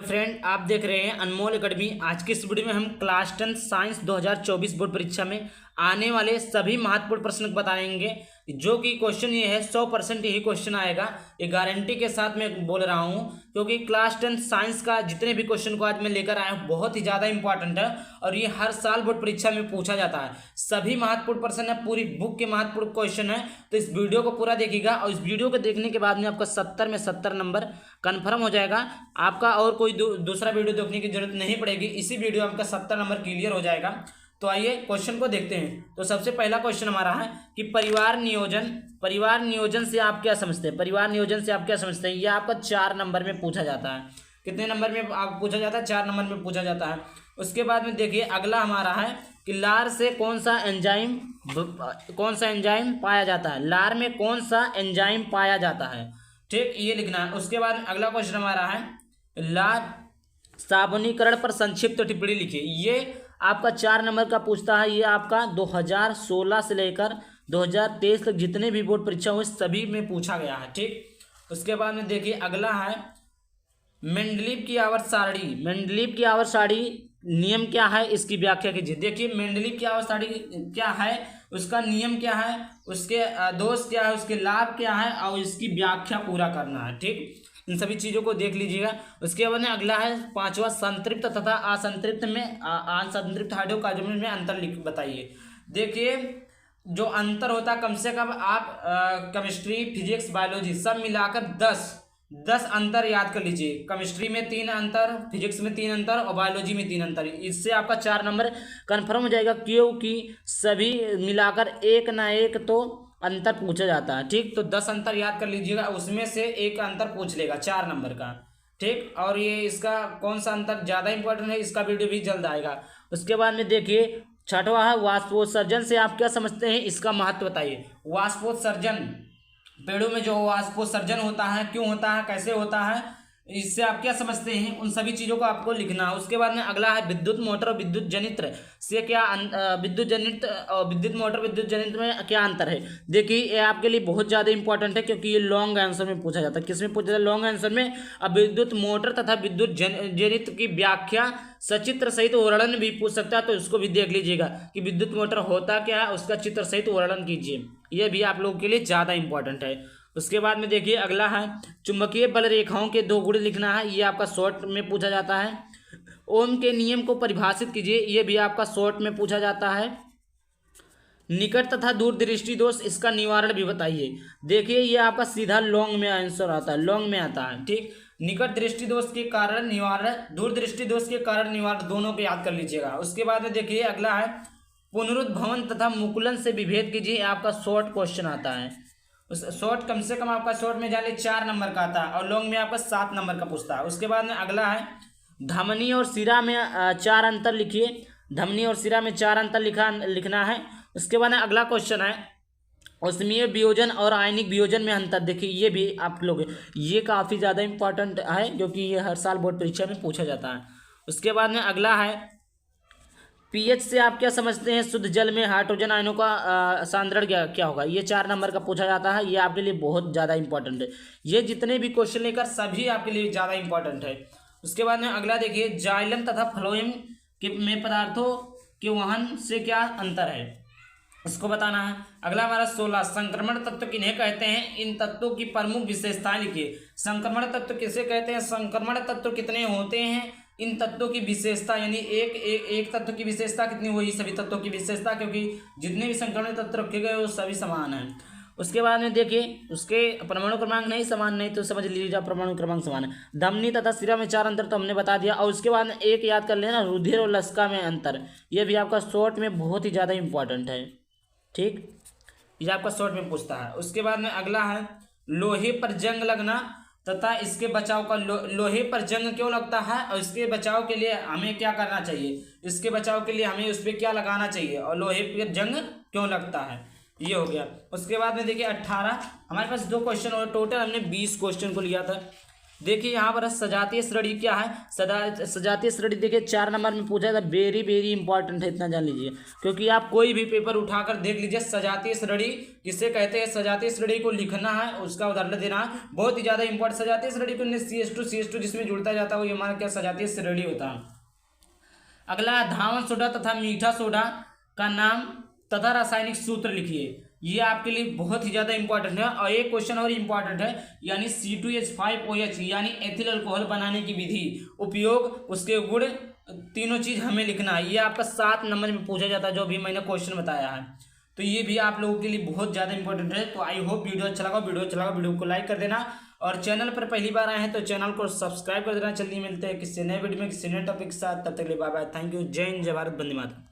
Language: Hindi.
फ्रेंड, आप देख रहे हैं अनमोल एकेडमी। आज की इस वीडियो में हम क्लास 10 साइंस 2024 बोर्ड परीक्षा में आने वाले सभी महत्वपूर्ण प्रश्न बताएंगे। जो कि क्वेश्चन ये है 100% यही क्वेश्चन आएगा, ये गारंटी के साथ मैं बोल रहा हूँ, क्योंकि क्लास 10 साइंस का जितने भी क्वेश्चन को आज मैं लेकर आया हूँ बहुत ही ज़्यादा इंपॉर्टेंट है और ये हर साल बोर्ड परीक्षा में पूछा जाता है। सभी महत्वपूर्ण प्रश्न है, पूरी बुक के महत्वपूर्ण क्वेश्चन है, तो इस वीडियो को पूरा देखिएगा और इस वीडियो को देखने के बाद में आपका 70 में 70 नंबर कन्फर्म हो जाएगा। आपका और कोई दूसरा वीडियो देखने की जरूरत नहीं पड़ेगी, इसी वीडियो आपका 70 नंबर क्लियर हो जाएगा। तो आइए क्वेश्चन को देखते हैं। तो सबसे पहला क्वेश्चन हमारा है कि परिवार नियोजन से आप क्या समझते हैं। परिवार नियोजन से आप क्या समझते हैं, यह आपका 4 नंबर में पूछा जाता है। कितने नंबर में आप पूछा जाता है? 4 नंबर में पूछा जाता है। उसके बाद में देखिए अगला हमारा है कि लार से कौन सा एंजाइम पाया जाता है। लार में कौन सा एंजाइम पाया जाता है, ठीक, ये लिखना है। उसके बाद अगला क्वेश्चन हमारा है लार साबुनीकरण पर संक्षिप्त टिप्पणी लिखिए। ये आपका 4 नंबर का पूछता है। ये आपका 2016 से लेकर 2023 तक जितने भी बोर्ड परीक्षा हुए सभी में पूछा गया है, ठीक। उसके बाद में देखिए अगला है मेंडलीव की आवर्त सारणी नियम क्या है, इसकी व्याख्या कीजिए। देखिए मेंडलीव की आवर्त सारणी क्या है, उसका नियम क्या है, उसके दोष क्या है, उसके लाभ क्या है और इसकी व्याख्या पूरा करना है, ठीक। इन सभी चीज़ों को देख लीजिएगा। उसके बाद में अगला है 5वां संतृप्त तथा असंतृप्त हाइड्रोकार्बन में अंतर बताइए। देखिए जो अंतर होता है कम से कम आप केमिस्ट्री, फिजिक्स, बायोलॉजी सब मिलाकर 10 अंतर याद कर लीजिए। केमिस्ट्री में 3 अंतर, फिजिक्स में 3 अंतर और बायोलॉजी में 3 अंतर। इससे आपका 4 नंबर कन्फर्म हो जाएगा, क्योंकि सभी मिलाकर एक ना एक तो अंतर पूछा जाता है, ठीक। तो 10 अंतर याद कर लीजिएगा, उसमें से एक अंतर पूछ लेगा 4 नंबर का, ठीक। और ये इसका कौन सा अंतर ज़्यादा इंपॉर्टेंट है, इसका वीडियो भी जल्द आएगा। उसके बाद में देखिए 6वां है वाष्पोत्सर्जन से आप क्या समझते हैं, इसका महत्व बताइए। वाष्पोत्सर्जन, पेड़ों में जो वाष्पोत्सर्जन होता है, क्यों होता है, कैसे होता है, इससे आप क्या समझते हैं, उन सभी चीज़ों को आपको लिखना है। उसके बाद में अगला है विद्युत मोटर और विद्युत जनित्र से क्या विद्युत जनित्र और विद्युत मोटर विद्युत जनित्र में क्या अंतर है। देखिए ये आपके लिए बहुत ज़्यादा इंपॉर्टेंट है, क्योंकि ये लॉन्ग आंसर में पूछा जाता है। किसमें पूछा जाता है? लॉन्ग आंसर में। अब विद्युत मोटर तथा विद्युत जनित्र की व्याख्या सचित्र सहित वर्णन भी पूछ सकता है, तो इसको भी देख लीजिएगा कि विद्युत मोटर होता क्या है, उसका चित्र सहित वर्णन कीजिए। यह भी आप लोगों के लिए ज़्यादा इंपॉर्टेंट है। उसके बाद में देखिए अगला है चुंबकीय बल रेखाओं के 2 गुण लिखना है। ये आपका शॉर्ट में पूछा जाता है। ओम के नियम को परिभाषित कीजिए। ये भी आपका शॉर्ट में पूछा जाता है। निकट तथा दूर दृष्टि दोष, इसका निवारण भी बताइए। देखिए ये आपका सीधा लॉन्ग में आंसर आता है, लॉन्ग में आता है, ठीक। निकट दृष्टि दोष के कारण निवारण, दूर दृष्टि दोष के कारण निवारण, दोनों को याद कर लीजिएगा। उसके बाद में देखिए अगला है पुनरुद्भवन तथा मुकुलन से विभेद कीजिए। आपका शॉर्ट क्वेश्चन आता है। उस शॉर्ट कम से कम आपका शॉर्ट में जाने 4 नंबर का आता है और लॉन्ग में आपका 7 नंबर का पूछता है। उसके बाद में अगला है धमनी और सिरा में 4 अंतर लिखिए। धमनी और सिरा में 4 अंतर लिखना है। उसके बाद में अगला क्वेश्चन है ऊष्मीय वियोजन और आयनिक वियोजन में अंतर। देखिए ये भी आप लोग, ये काफ़ी ज़्यादा इंपॉर्टेंट है, क्योंकि ये हर साल बोर्ड परीक्षा में पूछा जाता है। उसके बाद में अगला है पीएच से आप क्या समझते हैं, शुद्ध जल में हाइड्रोजन आयनों का सांद्रण क्या होगा। ये 4 नंबर का पूछा जाता है। ये आपके लिए बहुत ज़्यादा इंपॉर्टेंट है। ये जितने भी क्वेश्चन लेकर सभी आपके लिए ज़्यादा इंपॉर्टेंट है। उसके बाद में अगला देखिए जाइलम तथा फ्लोएम में पदार्थों के वहन से क्या अंतर है, इसको बताना है। अगला हमारा 16 संक्रमण तत्व किन्हें कहते हैं, इन तत्वों की प्रमुख विशेषताएं लिखिए। संक्रमण तत्व किसे कहते हैं, संक्रमण तत्व कितने होते हैं, इन तत्वों की विशेषता, यानी एक तत्व की विशेषता कितनी हुई, सभी तत्वों की विशेषता, क्योंकि जितने भी संक्रमण तत्व रखे गए वो सभी समान हैं। उसके बाद में देखिए उसके परमाणु क्रमांक नहीं समान, नहीं तो समझ लीजिए परमाणु क्रमांक समान है। धमनी तथा सिरा में 4 अंतर तो हमने बता दिया। और उसके बाद में एक याद कर लेना, रुधिर और लसिका में अंतर। यह भी आपका शॉर्ट में बहुत ही ज़्यादा इंपॉर्टेंट है, ठीक। ये आपका शॉर्ट में पूछता है। उसके बाद में अगला है लोहे पर जंग लगना तथा इसके बचाव का। लोहे पर जंग क्यों लगता है और इसके बचाव के लिए हमें क्या करना चाहिए, इसके बचाव के लिए हमें उस पर क्या लगाना चाहिए और लोहे पर जंग क्यों लगता है, ये हो गया। उसके बाद में देखिए 18, हमारे पास 2 क्वेश्चन और टोटल हमने 20 क्वेश्चन को लिया था। देखिए यहाँ पर सजातीय श्रेणी क्या है, सजातीय श्रेणी देखिए 4 नंबर में पूछा था, वेरी वेरी इंपॉर्टेंट है, इतना जान लीजिए, क्योंकि आप कोई भी पेपर उठाकर देख लीजिए, सजातीय श्रेणी किसे कहते हैं, सजातीय श्रेणी को लिखना है, उसका उदाहरण देना है, बहुत ही ज्यादा इंपॉर्टेंट। सजातीय श्रेणी को CH2 जिसमें जुड़ता जाता है वो हमारा क्या सजातीय श्रेणी होता है। अगला, धावन सोडा तथा मीठा सोडा का नाम तथा रासायनिक सूत्र लिखिए। ये आपके लिए बहुत ही ज्यादा इंपॉर्टेंट है। और एक क्वेश्चन और इंपॉर्टेंट है, यानी C2H5OH यानी एथिल अल्कोहल बनाने की विधि, उपयोग, उसके गुण, तीनों चीज हमें लिखना है। ये आपका 7 नंबर में पूछा जाता है, जो भी मैंने क्वेश्चन बताया है। तो ये भी आप लोगों के लिए बहुत ज्यादा इंपॉर्टेंट है। तो आई होप वीडियो अच्छा लगा, वीडियो को लाइक कर देना, और चैनल पर पहली बार आए हैं तो चैनल को सब्सक्राइब कर देना। जल्दी मिलते हैं किसी नए वीडियो में किसी नए टॉपिक के साथ, तब तक के लिए बाय बाय, थैंक यू, जय हिंद, जय भारत, वंदे मातरम।